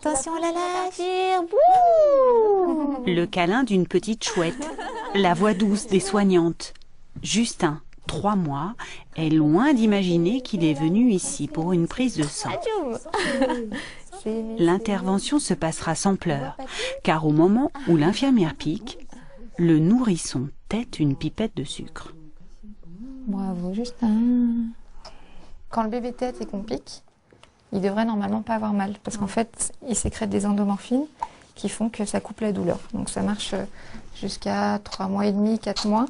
Attention, la lâche. Le câlin d'une petite chouette, la voix douce des soignantes. Justin, 3 mois, est loin d'imaginer qu'il est venu ici pour une prise de sang. L'intervention se passera sans pleurs, car au moment où l'infirmière pique, le nourrisson tète une pipette de sucre. Bravo, Justin. Quand le bébé tète et qu'on pique, il devrait normalement pas avoir mal, parce qu'en fait, il sécrète des endomorphines qui font que ça coupe la douleur. Donc ça marche jusqu'à 3 mois et demi, 4 mois.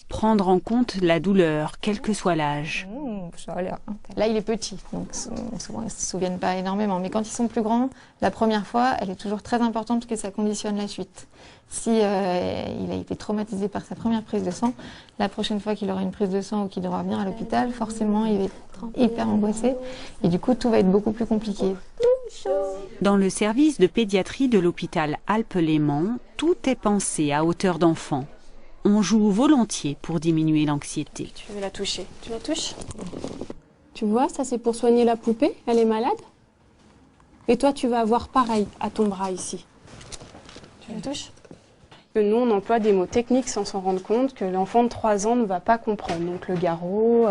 Prendre en compte la douleur, quel que soit l'âge. Ça a l'air. Là, il est petit, donc souvent ils ne se souviennent pas énormément. Mais quand ils sont plus grands, la première fois, elle est toujours très importante parce que ça conditionne la suite. Si il a été traumatisé par sa première prise de sang, la prochaine fois qu'il aura une prise de sang ou qu'il devra venir à l'hôpital, forcément, il va être hyper angoissé. Et du coup, tout va être beaucoup plus compliqué. Dans le service de pédiatrie de l'hôpital Alpes-Léman, tout est pensé à hauteur d'enfant. On joue volontiers pour diminuer l'anxiété. Tu veux la toucher? Tu la touches? Tu vois, ça c'est pour soigner la poupée, elle est malade. Et toi, tu vas avoir pareil à ton bras ici. Tu la touches? Nous, on emploie des mots techniques sans s'en rendre compte que l'enfant de 3 ans ne va pas comprendre. Donc le garrot,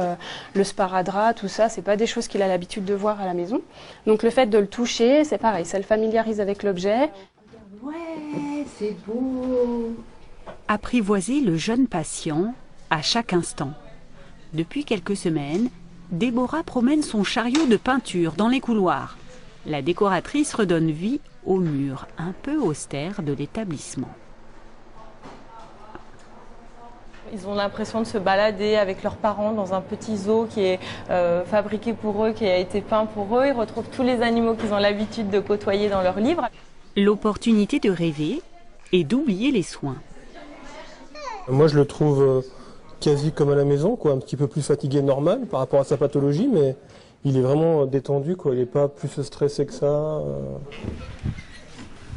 le sparadrap, tout ça, c'est pas des choses qu'il a l'habitude de voir à la maison. Donc le fait de le toucher, c'est pareil, ça le familiarise avec l'objet. Ouais, c'est beau. Apprivoiser le jeune patient à chaque instant. Depuis quelques semaines, Déborah promène son chariot de peinture dans les couloirs. La décoratrice redonne vie aux murs un peu austères de l'établissement. Ils ont l'impression de se balader avec leurs parents dans un petit zoo qui est fabriqué pour eux, qui a été peint pour eux. Ils retrouvent tous les animaux qu'ils ont l'habitude de côtoyer dans leurs livres. L'opportunité de rêver et d'oublier les soins. Moi, je le trouve quasi comme à la maison, quoi, un petit peu plus fatigué normal par rapport à sa pathologie, mais il est vraiment détendu, quoi. Il n'est pas plus stressé que ça.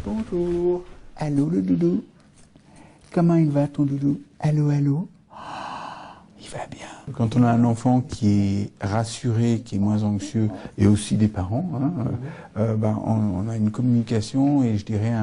Bonjour. Allô le doudou. Comment il va ton doudou? Allô, allô? Il va bien. Quand on a un enfant qui est rassuré, qui est moins anxieux, et aussi des parents, on a une communication et je dirais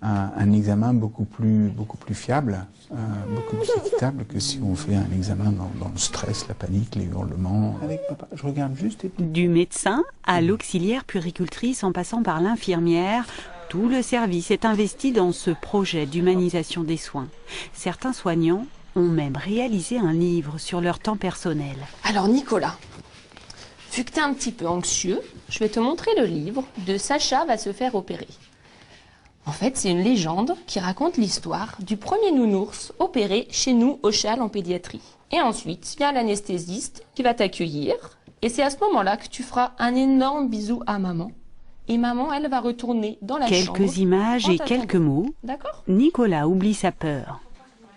un examen beaucoup plus fiable, beaucoup plus équitable que si on fait un examen dans le stress, la panique, les hurlements. Avec papa, je regarde juste. Du médecin à l'auxiliaire puéricultrice en passant par l'infirmière, tout le service est investi dans ce projet d'humanisation des soins. Certains soignants ont même réalisé un livre sur leur temps personnel. Alors Nicolas, vu que tu es un petit peu anxieux, je vais te montrer le livre de Sacha va se faire opérer. En fait, c'est une légende qui raconte l'histoire du premier nounours opéré chez nous au CHAL en pédiatrie. Et ensuite, il y a l'anesthésiste qui va t'accueillir. Et c'est à ce moment-là que tu feras un énorme bisou à maman. Et maman, elle va retourner dans la chambre. Quelques images et quelques mots. D'accord. Nicolas oublie sa peur.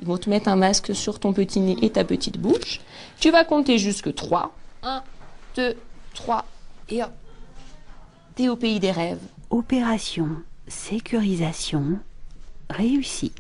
Ils vont te mettre un masque sur ton petit nez et ta petite bouche. Tu vas compter jusque 3. 1, 2, 3 et hop. T'es au pays des rêves. Opération sécurisation réussie.